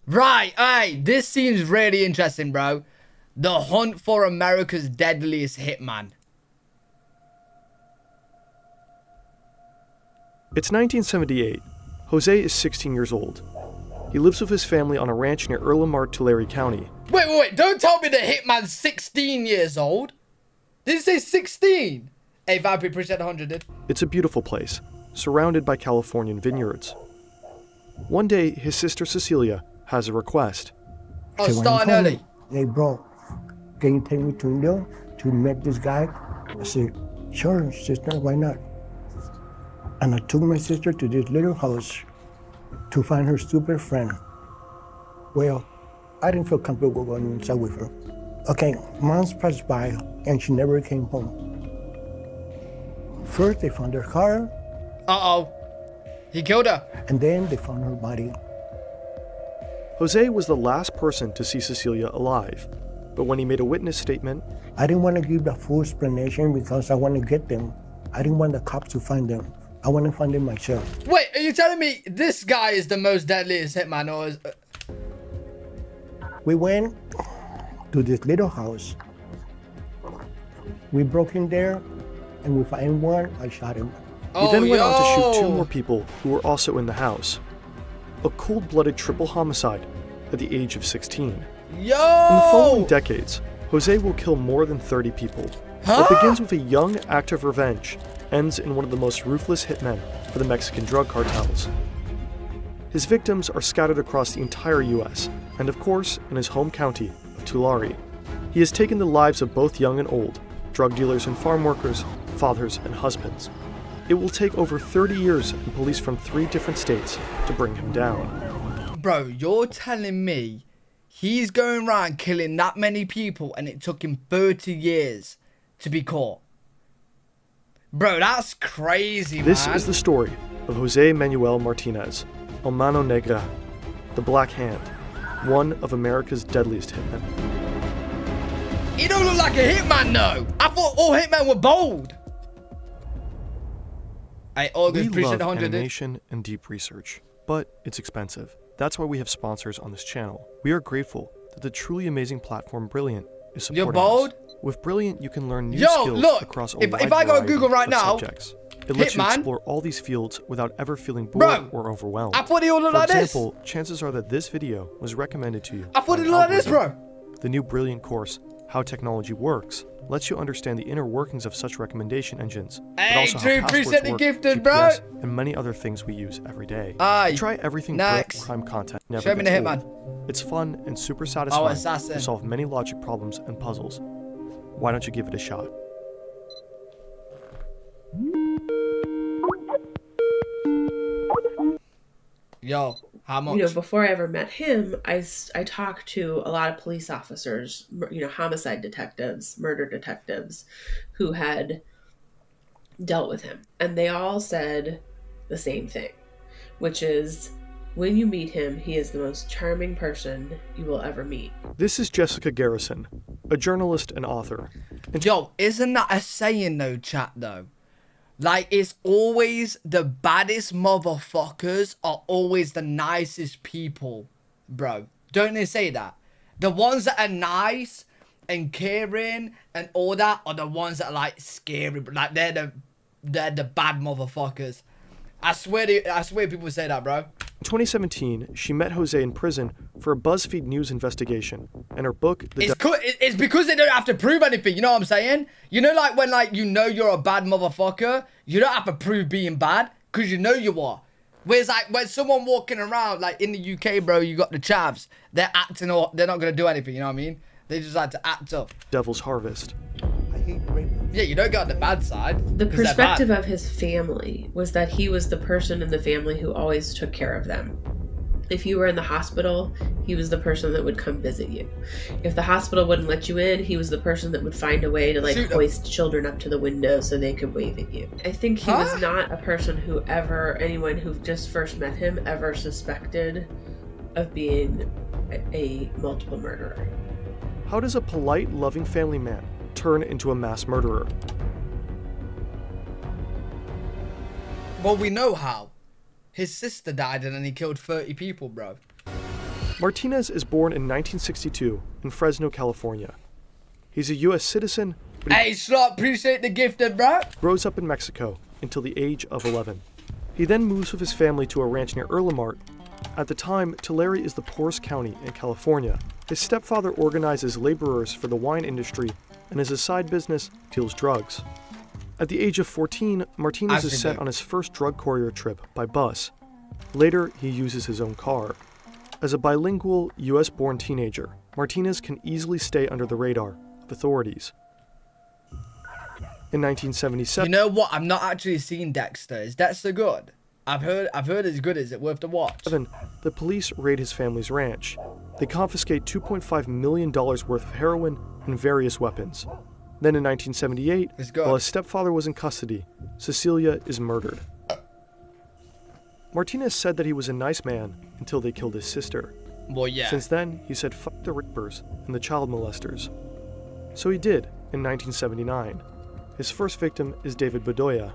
Right, hey, this seems really interesting, bro. The hunt for America's deadliest hitman. It's 1978. Jose is 16 years old. He lives with his family on a ranch near Erlenmeer, Tulare County. Wait, don't tell me the hitman's 16 years old. Did you say 16? Hey, Vampy, appreciate the 100, dude. It's a beautiful place, surrounded by Californian vineyards. One day, his sister Cecilia has a request. Oh, starting early. Hey, bro, can you take me to New York to meet this guy? I said, sure, sister, why not? And I took my sister to this little house to find her stupid friend. Well, I didn't feel comfortable going inside with her. Okay, months passed by and she never came home. First, they found her car. Uh-oh. He killed her. And then they found her body. Jose was the last person to see Cecilia alive, but when he made a witness statement, I didn't want to give the full explanation because I want to get them. I didn't want the cops to find them. I want to find them myself. Wait, are you telling me this guy is the most deadliest hitman, or is... We went to this little house. We broke in there, and we found one. I shot him. He then went on to shoot 2 more people who were also in the house. A cold-blooded triple homicide at the age of 16. In the following decades, Jose will kill more than 30 people. What begins with a young act of revenge ends in one of the most ruthless hitmen for the Mexican drug cartels. His victims are scattered across the entire US, and of course, in his home county of Tulare. He has taken the lives of both young and old, drug dealers and farm workers, fathers and husbands. It will take over 30 years and police from 3 different states to bring him down. Bro, you're telling me he's going around killing that many people and it took him 30 years to be caught? Bro, that's crazy, man. This is the story of Jose Manuel Martinez, El Mano Negra, the Black Hand, one of America's deadliest hitmen. He don't look like a hitman, though. I thought all hitmen were bold. Hey, August, We appreciate love the 100. animation and deep research, but it's expensive. That's why we have sponsors on this channel. We are grateful that the truly amazing platform Brilliant is supporting You're bold? us. With Brilliant, you can learn new skills across a wide if I go variety Google right of now, subjects. It lets you Hitman? explore all these fields without ever feeling bored or overwhelmed. I thought he all looked like this. For example, chances are that this video was recommended to you. I thought he looked like this, bro. The new Brilliant course, How Technology Works, lets you understand the inner workings of such recommendation engines, but also how passwords work, gifted, GPS, bro. and many other things we use every day. Aye. Try everything Next. crime content never Show me the gets Hitman. old. It's fun and super satisfying assassin. to solve many logic problems and puzzles. Why don't you give it a shot? Yo, how much? You know, before I ever met him, I talked to a lot of police officers, you know, homicide detectives, murder detectives, who had dealt with him. And they all said the same thing, which is, when you meet him, he is the most charming person you will ever meet. This is Jessica Garrison, a journalist and author. And Yo, isn't that a saying though, chat, though? Like, it's always the baddest motherfuckers are always the nicest people, bro. Don't they say that? The ones that are nice and caring and all that are the ones that are, like, scary. Like, they're the bad motherfuckers. I swear people say that, bro. In 2017, she met Jose in prison for a BuzzFeed News investigation, and her book, It's because they don't have to prove anything, you know what I'm saying? You know, like, when, like, you know you're a bad motherfucker, you don't have to prove being bad, because you know you are. Whereas, like, when someone walking around, like, in the UK, bro, you got the chavs, they're acting, or they're not going to do anything, you know what I mean? They just like to act up. Devil's Harvest. I hate rape. Yeah, you don't go on the bad side. The perspective of his family was that he was the person in the family who always took care of them. If you were in the hospital, he was the person that would come visit you. If the hospital wouldn't let you in, he was the person that would find a way to, like, hoist children up to the window so they could wave at you. I think he was not a person who anyone who just first met him ever suspected of being a multiple murderer. How does a polite, loving family man turn into a mass murderer? Well, we know how. His sister died and then he killed 30 people, bro. Martinez is born in 1962 in Fresno, California. He's a U.S. citizen, but hey, Slot, appreciate the gifted, bro. Grows up in Mexico until the age of 11. He then moves with his family to a ranch near Irlamart. At the time, Tulare is the poorest county in California. His stepfather organizes laborers for the wine industry, and as a side business, deals drugs. At the age of 14, Martinez is sent on his first drug courier trip by bus. Later, he uses his own car. As a bilingual, US-born teenager, Martinez can easily stay under the radar of authorities. In 1977... You know what? I'm not actually seeing Dexter. Is Dexter good? I've heard it's good. Is it worth the watch? The police raid his family's ranch. They confiscate $2.5 million worth of heroin and various weapons. Then in 1978, while his stepfather was in custody, Cecilia is murdered. Martinez said that he was a nice man until they killed his sister. Well, yeah. Since then, he said fuck the rapers and the child molesters. So he did in 1979. His first victim is David Bedoya.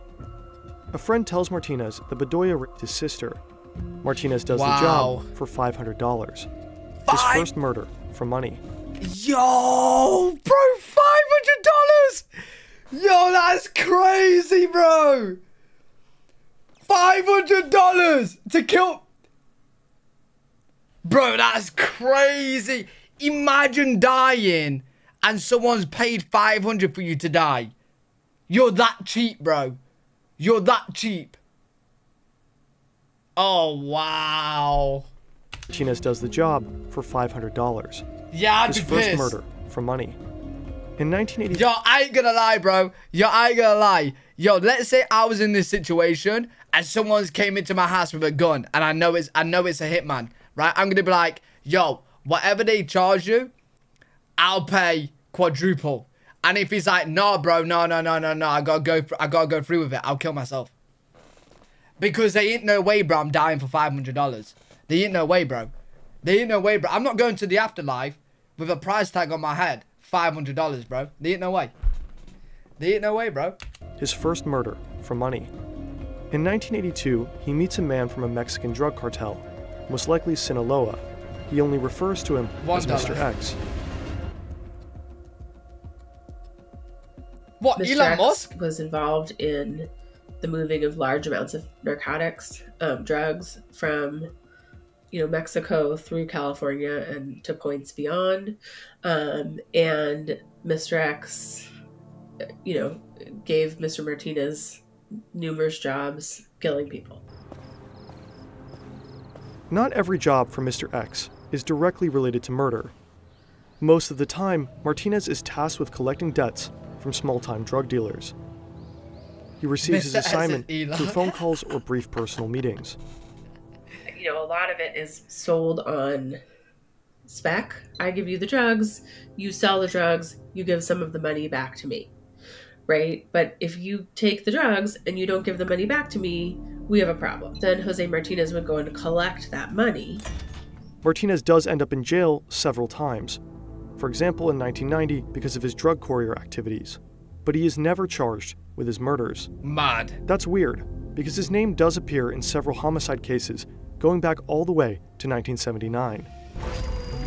A friend tells Martinez that Bedoya raped his sister. Martinez does the job for $500. His first murder for money. Yo, bro, $500! Yo, that's crazy, bro! $500 to kill... Bro, that's crazy. Imagine dying and someone's paid $500 for you to die. You're that cheap, bro. You're that cheap. Oh, wow. Martinez does the job for $500. Yeah, I'd His be first pissed. murder for money. In 1980... Yo, I ain't gonna lie, bro. Yo, I ain't gonna lie. Yo, let's say I was in this situation and someone's came into my house with a gun and I know it's a hitman, right? I'm gonna be like, yo, whatever they charge you, I'll pay quadruple. And if he's like, no, bro, no, I gotta go through with it. I'll kill myself. Because there ain't no way, bro, I'm dying for $500. There ain't no way, bro. There ain't no way, bro. I'm not going to the afterlife with a price tag on my head. $500, bro. There ain't no way. There ain't no way, bro. His first murder for money. In 1982, he meets a man from a Mexican drug cartel, most likely Sinaloa. He only refers to him as Mr. X. What, Mr. Elon X Musk? was involved in the moving of large amounts of narcotics, drugs from, Mexico through California and to points beyond. And Mr. X, gave Mr. Martinez numerous jobs killing people. Not every job for Mr. X is directly related to murder. Most of the time, Martinez is tasked with collecting debts from small-time drug dealers. He receives his assignment through phone calls or brief personal meetings. A lot of it is sold on spec. I give you the drugs, you sell the drugs, you give some of the money back to me, right? But if you take the drugs and you don't give the money back to me, we have a problem. Then Jose Martinez would go and collect that money. Martinez does end up in jail several times. For example, in 1990 because of his drug courier activities. But he is never charged with his murders. Mad. That's weird, because his name does appear in several homicide cases going back all the way to 1979.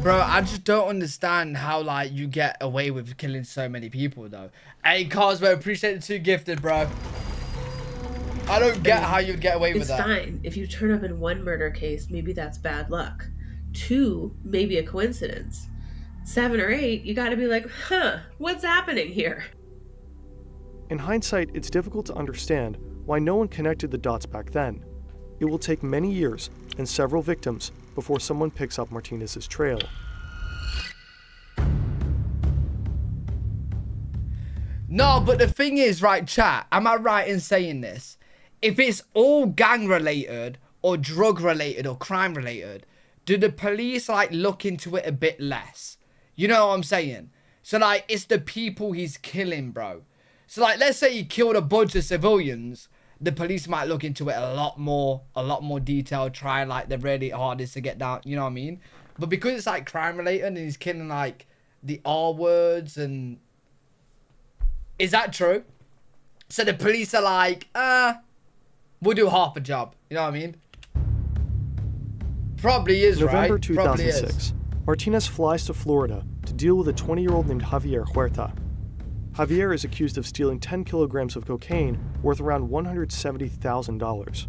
Bro, I just don't understand how, you get away with killing so many people, though. Hey, Cosmo, appreciate the 2 gifted, bro. I don't get how you'd get away with that. It's fine. If you turn up in 1 murder case, maybe that's bad luck. 2, maybe a coincidence. 7 or 8, you gotta be like, what's happening here? In hindsight, it's difficult to understand why no one connected the dots back then. It will take many years and several victims before someone picks up Martinez's trail. No, but the thing is, right, chat, am I right in saying this? If it's all gang related or drug related or crime related, do the police look into it a bit less? You know what I'm saying? So it's the people he's killing, bro. So let's say he killed a bunch of civilians, the police might look into it a lot more detailed, try their really hardest to get down, you know what I mean? But because it's crime related and he's killing the R words and... Is that true? So the police are we'll do half a job, you know what I mean? Probably is, November right? 2006, Martinez flies to Florida to deal with a 20-year-old named Javier Huerta. Javier is accused of stealing 10 kilograms of cocaine worth around $170,000.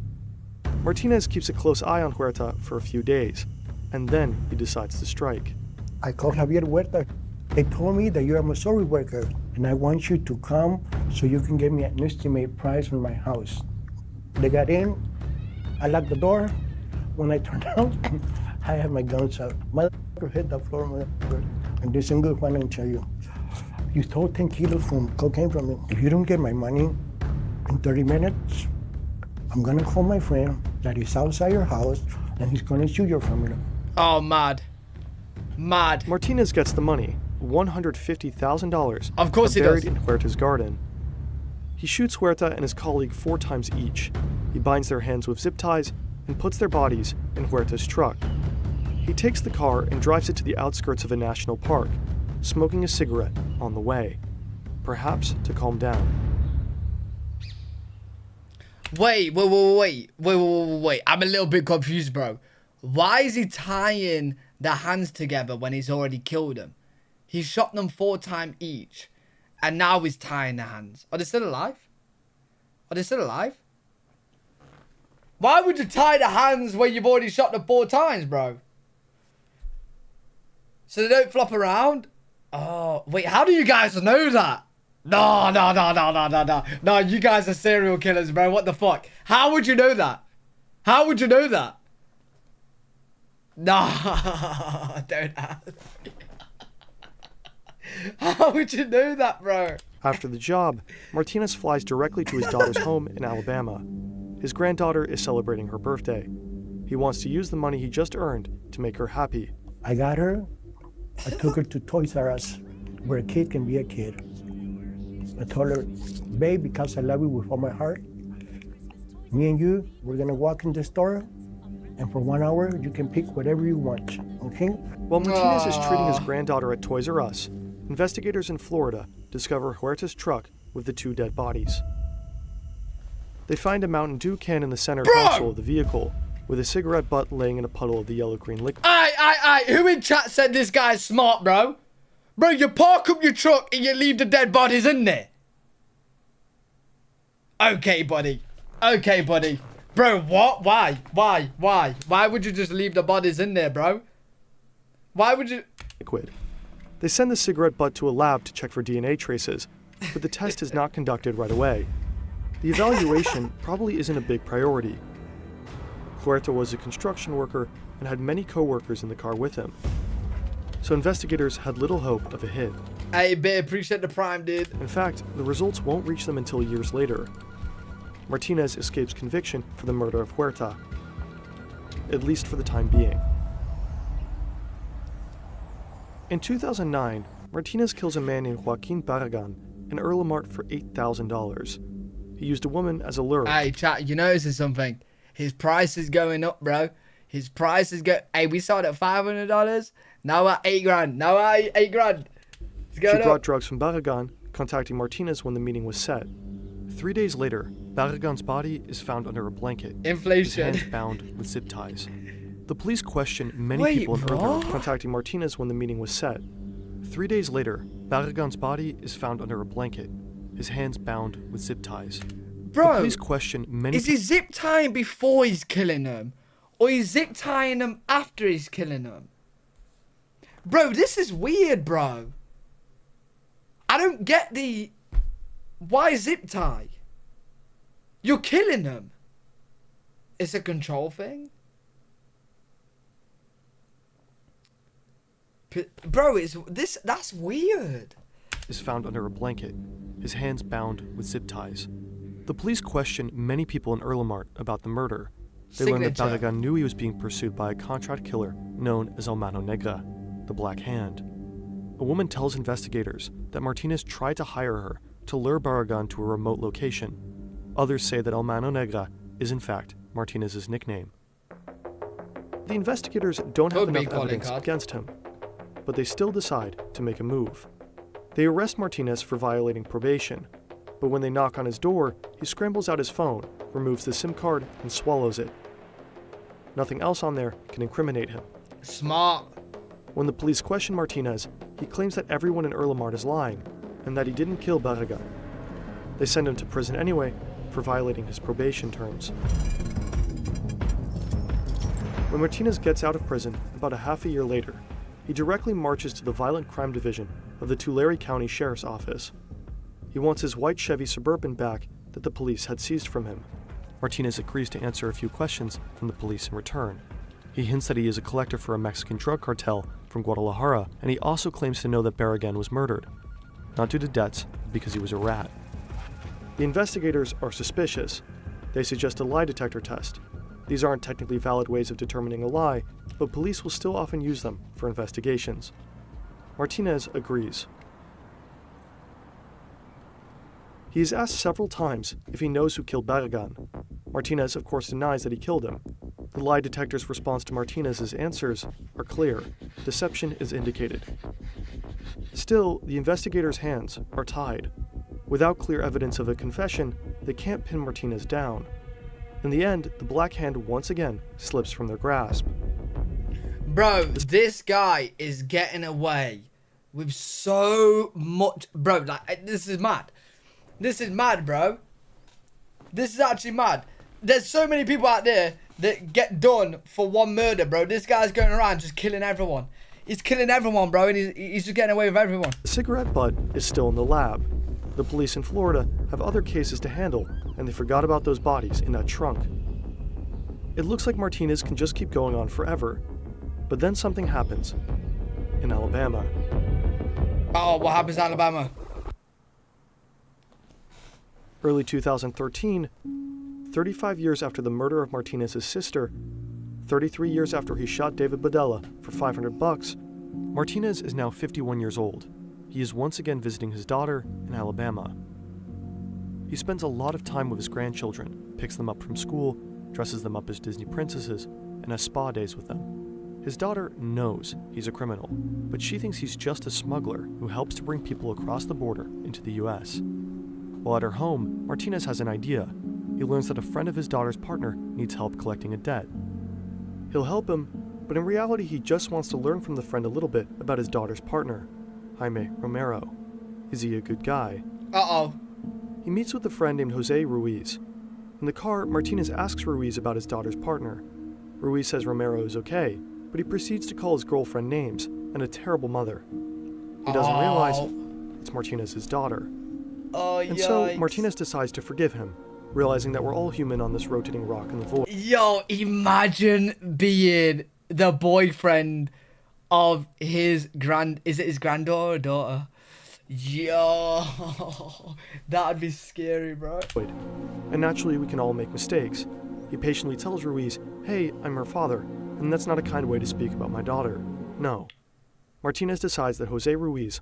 Martinez keeps a close eye on Huerta for a few days, and then he decides to strike. I called Javier Huerta. They told me that you're a Missouri worker, and I want you to come so you can give me an estimate price on my house. They got in, I locked the door. When I turned out, I had my guns out. My hit the floor, and this single one I tell you. You stole 10 kilos from cocaine from me. If you don't get my money in 30 minutes, I'm gonna call my friend that is outside your house, and he's gonna shoot your family. Oh, mad. Mad. Martinez gets the money, $150,000, Of course he buried does. in Huerta's garden. He shoots Huerta and his colleague 4 times each. He binds their hands with zip ties and puts their bodies in Huerta's truck. He takes the car and drives it to the outskirts of a national park, smoking a cigarette on the way, perhaps to calm down. Wait. I'm a little bit confused, bro. Why is he tying the hands together when he's already killed them? He shot them 4 times each, and now he's tying the hands. Are they still alive? Are they still alive? Why would you tie the hands when you've already shot them 4 times, bro? So they don't flop around? Oh, wait, how do you guys know that? No. No, you guys are serial killers, bro. What the fuck? How would you know that? How would you know that? No, don't ask. How would you know that, bro? After the job, Martinez flies directly to his daughter's home in Alabama. His granddaughter is celebrating her birthday. He wants to use the money he just earned to make her happy. I got her. I took her to Toys R Us, where a kid can be a kid. I told her, babe, because I love you with all my heart, me and you, we're gonna walk in the store, and for 1 hour, you can pick whatever you want, okay? While Martinez is treating his granddaughter at Toys R Us, investigators in Florida discover Huerta's truck with the 2 dead bodies. They find a Mountain Dew can in the center console of the vehicle, with a cigarette butt laying in a puddle of the yellow-green liquid. Aye. Who in chat said this guy's smart, bro? Bro, you park up your truck and you leave the dead bodies in there. Okay, buddy. Bro, what? Why? Why would you just leave the bodies in there, bro? Why would you... Liquid. They send the cigarette butt to a lab to check for DNA traces, but the test is not conducted right away. The evaluation probably isn't a big priority. Huerta was a construction worker and had many co-workers in the car with him, so investigators had little hope of a hit. Hey, babe, appreciate the prime, dude. In fact, the results won't reach them until years later. Martinez escapes conviction for the murder of Huerta, at least for the time being. In 2009, Martinez kills a man named Joaquin Barragan in Earl Mart for $8,000. He used a woman as a lure. Hey, chat, you noticing something? His price is going up, bro. His price is go. Hey, we sold at $500. Now at $8,000. Now at $8,000. It's going She up. brought drugs from Barragan, contacting Martinez when the meeting was set. 3 days later, Barragan's body is found under a blanket. Inflation. His hands bound with zip ties. The police question many Wait, people in what? Earl, contacting Martinez when the meeting was set. 3 days later, Barragan's body is found under a blanket, his hands bound with zip ties. Bro, the police question many is he zip tying before he's killing them? Or he's zip tying them after he's killing them? Bro, this is weird, bro. I don't get the... Why zip tie? You're killing them. It's a control thing? Bro, that's weird. is found under a blanket, his hands bound with zip ties. The police question many people in Earl Mart about the murder. They learned that Barragan knew he was being pursued by a contract killer known as El Mano Negra, the Black Hand. A woman tells investigators that Martinez tried to hire her to lure Barragan to a remote location. Others say that El Mano Negra is in fact Martinez's nickname. The investigators don't have enough evidence against him, but they still decide to make a move. They arrest Martinez for violating probation, but when they knock on his door, he scrambles out his phone, removes the SIM card, and swallows it. Nothing else on there can incriminate him. Smart. When the police question Martinez, he claims that everyone in Erlenmart is lying and that he didn't kill Barragan. They send him to prison anyway for violating his probation terms. When Martinez gets out of prison about a half a year later, he directly marches to the Violent Crime Division of the Tulare County Sheriff's Office. He wants his white Chevy Suburban back that the police had seized from him. Martinez agrees to answer a few questions from the police in return. He hints that he is a collector for a Mexican drug cartel from Guadalajara, and he also claims to know that Barragan was murdered, not due to debts, but because he was a rat. The investigators are suspicious. They suggest a lie detector test. These aren't technically valid ways of determining a lie, but police will still often use them for investigations. Martinez agrees. He is asked several times if he knows who killed Barragan. Martinez, of course, denies that he killed him. The lie detector's response to Martinez's answers are clear. Deception is indicated. Still, the investigators' hands are tied. Without clear evidence of a confession, they can't pin Martinez down. In the end, the black hand once again slips from their grasp. Bro, this guy is getting away with so much. Bro, like, this is mad. This is mad, bro. This is actually mad. There's so many people out there that get done for one murder, bro. This guy's going around just killing everyone. He's killing everyone, bro, and he's just getting away with everyone. The cigarette butt is still in the lab. The police in Florida have other cases to handle, and they forgot about those bodies in that trunk. It looks like Martinez can just keep going on forever. But then something happens in Alabama. Oh, what happens in Alabama? Early 2013, 35 years after the murder of Martinez's sister, 33 years after he shot David Badella for $500, Martinez is now 51 years old. He is once again visiting his daughter in Alabama. He spends a lot of time with his grandchildren, picks them up from school, dresses them up as Disney princesses, and has spa days with them. His daughter knows he's a criminal, but she thinks he's just a smuggler who helps to bring people across the border into the US. While at her home, Martinez has an idea. He learns that a friend of his daughter's partner needs help collecting a debt. He'll help him, but in reality he just wants to learn from the friend a little bit about his daughter's partner, Jaime Romero. Is he a good guy? Uh-oh. He meets with a friend named Jose Ruiz. In the car, Martinez asks Ruiz about his daughter's partner. Ruiz says Romero is okay, but he proceeds to call his girlfriend names and a terrible mother. He doesn't realize it's Martinez's daughter. Oh, and so Martinez decides to forgive him, realizing that we're all human on this rotating rock in the void. Yo, imagine being the boyfriend of his is it his granddaughter or daughter? Yo, that'd be scary, bro. And naturally, we can all make mistakes. He patiently tells Ruiz, hey, I'm her father, and that's not a kind way to speak about my daughter. No. Martinez decides that Jose Ruiz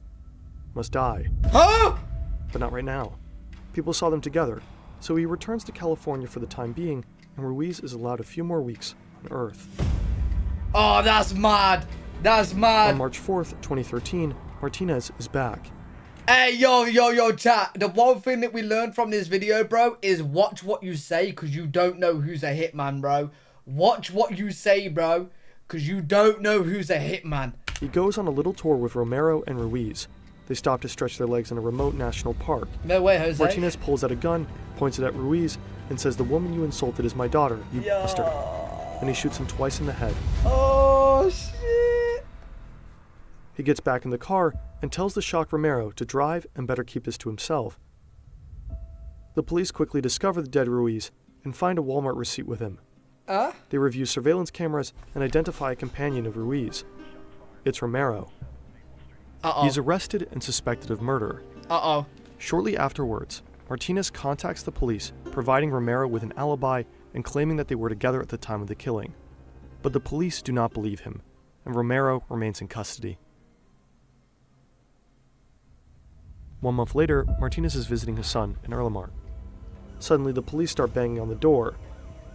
must die. Huh? But not right now. People saw them together, so he returns to California for the time being, and Ruiz is allowed a few more weeks on Earth. Oh, that's mad. That's mad. On March 4th, 2013, Martinez is back. Hey, yo, chat. The one thing that we learned from this video, bro, is watch what you say, because you don't know who's a hitman, bro. Watch what you say, bro, because you don't know who's a hitman. He goes on a little tour with Romero and Ruiz. They stop to stretch their legs in a remote national park. No way, Jose. Martinez pulls out a gun, points it at Ruiz, and says, the woman you insulted is my daughter, you bastard. And he shoots him twice in the head. Oh, shit. He gets back in the car and tells the shocked Romero to drive and better keep this to himself. The police quickly discover the dead Ruiz and find a Walmart receipt with him. They review surveillance cameras and identify a companion of Ruiz. It's Romero. He's arrested and suspected of murder. Shortly afterwards, Martinez contacts the police, providing Romero with an alibi and claiming that they were together at the time of the killing. But the police do not believe him, and Romero remains in custody. 1 month later, Martinez is visiting his son in Erlenmart. Suddenly, the police start banging on the door.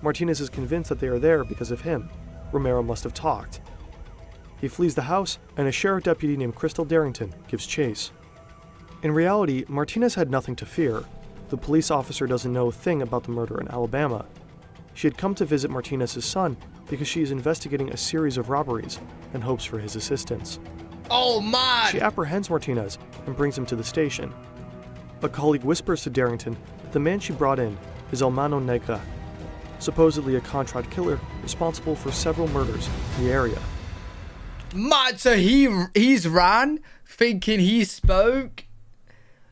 Martinez is convinced that they are there because of him. Romero must have talked. He flees the house, and a sheriff deputy named Crystal Darrington gives chase. In reality, Martinez had nothing to fear. The police officer doesn't know a thing about the murder in Alabama. She had come to visit Martinez's son because she is investigating a series of robberies and hopes for his assistance. Oh man! She apprehends Martinez and brings him to the station. A colleague whispers to Darrington that the man she brought in is El Mano Negra, supposedly a contract killer responsible for several murders in the area. Man, so he's ran thinking he spoke,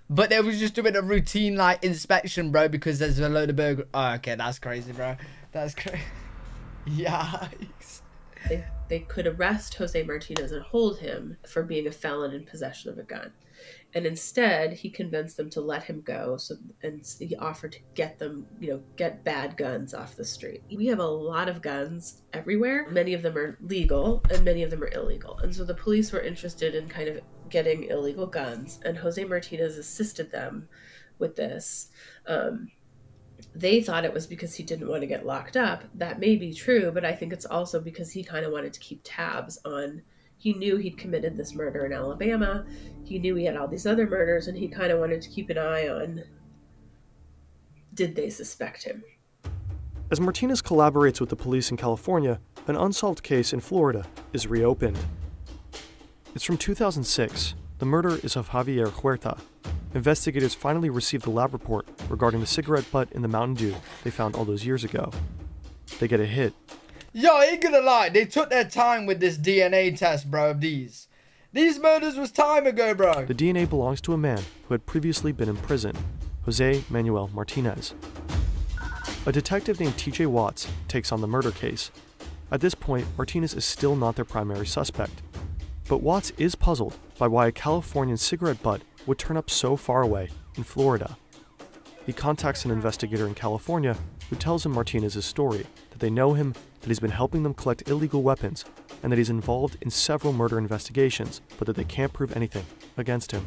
but they was just doing a routine like inspection, bro, because there's a load of burger. Oh, okay, that's crazy, bro. That's crazy. Yikes. They could arrest Jose Martinez and hold him for being a felon in possession of a gun. And instead, he convinced them to let him go. And he offered to get them, get bad guns off the street. We have a lot of guns everywhere. Many of them are legal and many of them are illegal. And so the police were interested in kind of getting illegal guns. And Jose Martinez assisted them with this. They thought it was because he didn't want to get locked up. That may be true, but I think it's also because he kind of wanted to keep tabs on. He knew he'd committed this murder in Alabama. He knew he had all these other murders, and he kind of wanted to keep an eye on, did they suspect him? As Martinez collaborates with the police in California, an unsolved case in Florida is reopened. It's from 2006. The murder is of Javier Huerta. Investigators finally received the lab report regarding the cigarette butt in the Mountain Dew they found all those years ago. They get a hit. Yo, I ain't gonna lie, they took their time with this DNA test, bro, of these. These murders was time ago, bro. The DNA belongs to a man who had previously been in prison, Jose Manuel Martinez. A detective named TJ Watts takes on the murder case. At this point, Martinez is still not their primary suspect. But Watts is puzzled by why a Californian cigarette butt would turn up so far away in Florida. He contacts an investigator in California who tells him Martinez's story, that they know him, that he's been helping them collect illegal weapons, and that he's involved in several murder investigations, but that they can't prove anything against him.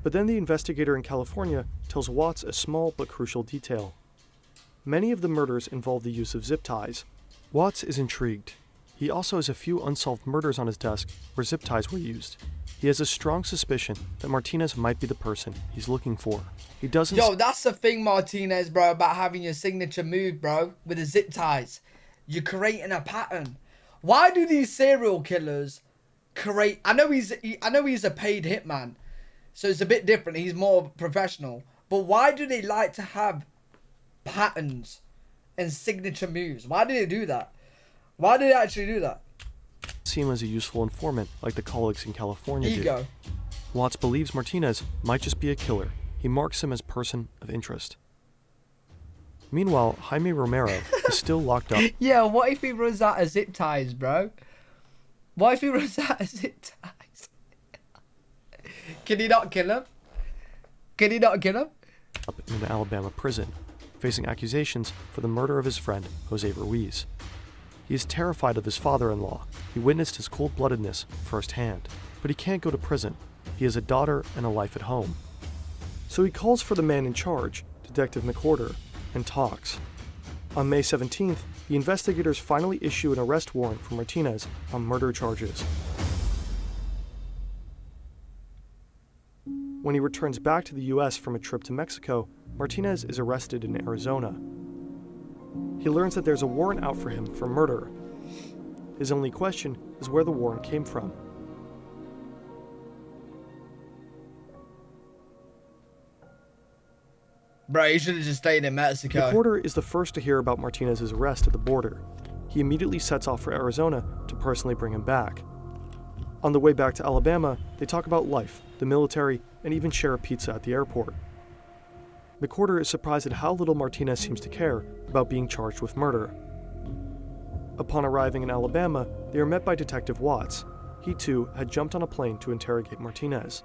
But then the investigator in California tells Watts a small but crucial detail. Many of the murders involve the use of zip ties. Watts is intrigued. He also has a few unsolved murders on his desk where zip ties were used. He has a strong suspicion that Martinez might be the person he's looking for. He doesn't... Yo, that's the thing, Martinez, bro, about having your signature move, bro, with the zip ties. You're creating a pattern. Why do these serial killers create... I know he's a paid hitman, so it's a bit different. He's more professional. But why do they like to have patterns and signature moves? Why do they do that? Why do they actually do that? See him as a useful informant like the colleagues in California do. Ego. Watts believes Martinez might just be a killer. He marks him as person of interest. Meanwhile, Jaime Romero is still locked up. Yeah, what if he runs out of zip ties, bro? What if he runs out of zip ties? Can he not kill him? Can he not kill him? Up in an Alabama prison, facing accusations for the murder of his friend, Jose Ruiz. He is terrified of his father-in-law. He witnessed his cold-bloodedness firsthand. But he can't go to prison. He has a daughter and a life at home. So he calls for the man in charge, Detective McWhorter, and talks. On May 17th, the investigators finally issue an arrest warrant for Martinez on murder charges. When he returns back to the US from a trip to Mexico, Martinez is arrested in Arizona. He learns that there's a warrant out for him for murder. His only question is where the warrant came from. Bro, he should have just stayed in Mexico. McWhorter is the first to hear about Martinez's arrest at the border. He immediately sets off for Arizona to personally bring him back. On the way back to Alabama, they talk about life, the military, and even share a pizza at the airport. McWhorter is surprised at how little Martinez seems to care about being charged with murder. Upon arriving in Alabama, they are met by Detective Watts. He too had jumped on a plane to interrogate Martinez.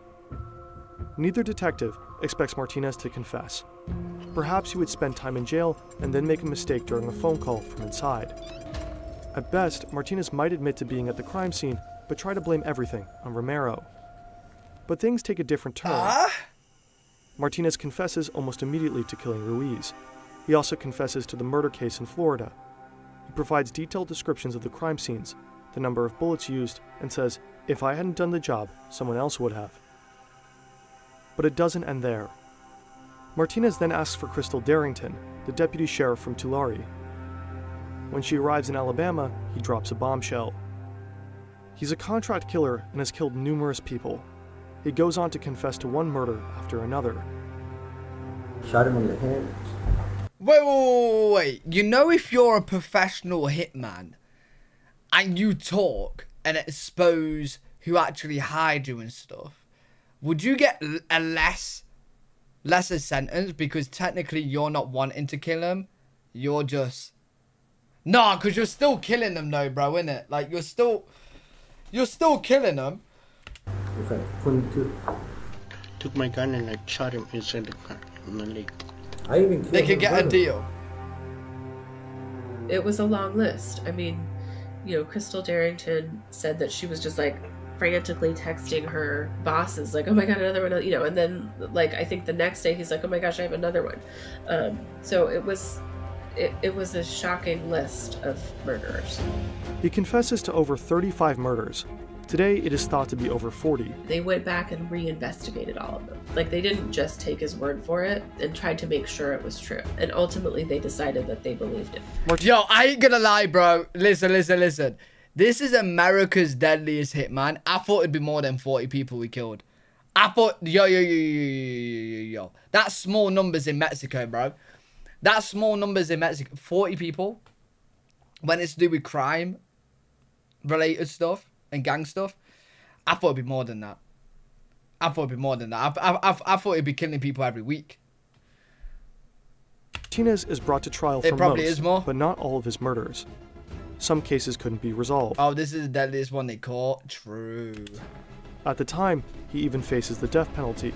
Neither detective expects Martinez to confess. Perhaps he would spend time in jail and then make a mistake during a phone call from inside. At best, Martinez might admit to being at the crime scene, but try to blame everything on Romero. But things take a different turn. Martinez confesses almost immediately to killing Ruiz. He also confesses to the murder case in Florida. He provides detailed descriptions of the crime scenes, the number of bullets used, and says, "If I hadn't done the job, someone else would have." But it doesn't end there. Martinez then asks for Crystal Darrington, the deputy sheriff from Tulare. When she arrives in Alabama, he drops a bombshell. He's a contract killer and has killed numerous people. He goes on to confess to one murder after another. Shot him in the head. Wait. You know, if you're a professional hitman and you talk and expose who actually hired you and stuff, would you get a lesser sentence because technically you're not wanting to kill him? You're just... Nah, because you're still killing them though, bro, innit? Like, you're still killing them. Okay, 22. Took my gun and I shot him inside the car in the leg. I even killed They could get a deal. It was a long list. I mean, you know, Crystal Darrington said that she was just like frantically texting her bosses, like, oh my god, another one, you know, and then like I think the next day he's like, oh my gosh, I have another one. So it was a shocking list of murderers. He confesses to over 35 murders. Today, it is thought to be over 40. They went back and reinvestigated all of them. Like, they didn't just take his word for it and tried to make sure it was true. And ultimately, they decided that they believed it. Yo, I ain't gonna lie, bro. Listen. This is America's deadliest hitman. I thought it'd be more than 40 people we killed. I thought, yo. That's small numbers in Mexico, bro. That's small numbers in Mexico. 40 people. When it's to do with crime-related stuff and gang stuff, I thought it'd be more than that. I thought it'd be killing people every week. Martinez is brought to trial for most, but not all of his murders. Some cases couldn't be resolved. Oh, this is the deadliest one they caught. True. At the time, he even faces the death penalty,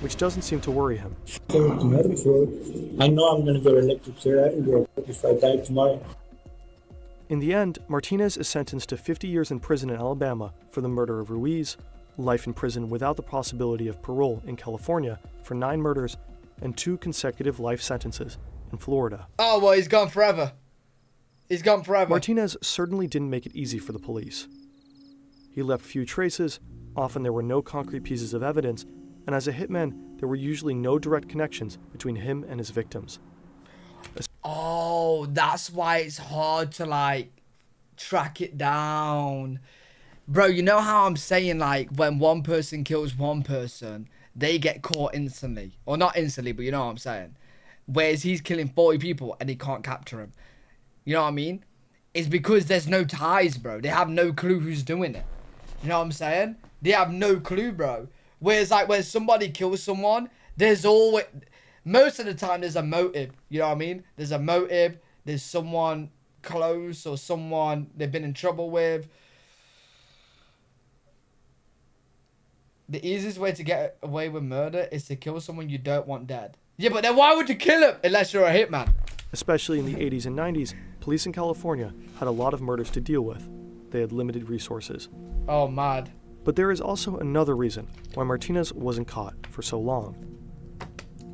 which doesn't seem to worry him. I know I'm going to go to electric chair. I can go if I die tomorrow. In the end, Martinez is sentenced to 50 years in prison in Alabama for the murder of Ruiz, life in prison without the possibility of parole in California for 9 murders, and 2 consecutive life sentences in Florida. Oh, well, he's gone forever. He's gone forever. Martinez certainly didn't make it easy for the police. He left few traces, often there were no concrete pieces of evidence, and as a hitman, there were usually no direct connections between him and his victims. Oh, that's why it's hard to, like, track it down. Bro, you know how I'm saying, like, when one person kills one person, they get caught instantly. Or not instantly, but you know what I'm saying. Whereas he's killing 40 people and he can't capture him. You know what I mean? It's because there's no ties, bro. They have no clue who's doing it. You know what I'm saying? They have no clue, bro. Whereas, like, when somebody kills someone, there's always... Most of the time, there's a motive. You know what I mean? There's a motive. There's someone close or someone they've been in trouble with. The easiest way to get away with murder is to kill someone you don't want dead. Yeah, but then why would you kill him unless you're a hitman? Especially in the 80s and 90s, police in California had a lot of murders to deal with. They had limited resources. Oh, mad. But there is also another reason why Martinez wasn't caught for so long.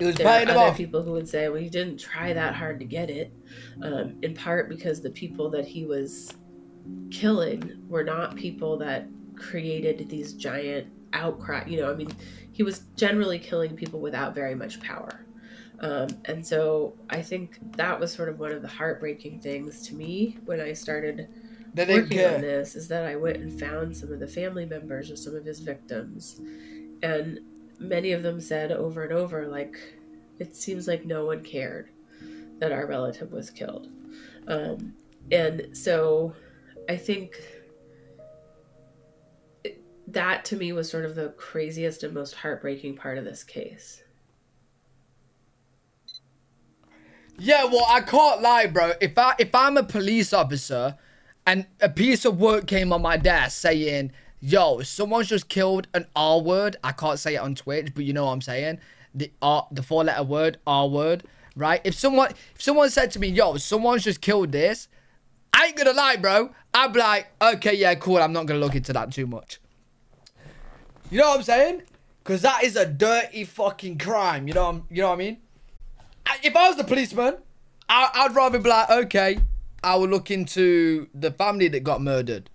There are other people who would say, well, he didn't try that hard to get it, in part because the people that he was killing were not people that created these giant outcry. You know, I mean, he was generally killing people without very much power. And so I think that was sort of one of the heartbreaking things to me when I started working on this, is that I went and found some of the family members of some of his victims, and many of them said over and over, like, it seems like no one cared that our relative was killed. And so I think that to me was sort of the craziest and most heartbreaking part of this case. Yeah, well, I can't lie, bro. If I'm a police officer and a piece of work came on my desk saying, yo, someone's just killed an R word. I can't say it on Twitch, but you know what I'm saying. The 4-letter word, R word, right? If someone said to me, yo, someone's just killed this, I ain't gonna lie, bro. I'd be like, okay, yeah, cool. I'm not gonna look into that too much. You know what I'm saying? Because that is a dirty fucking crime. You know what I mean? If I was the policeman, I'd rather be like, okay, I will look into the family that got murdered.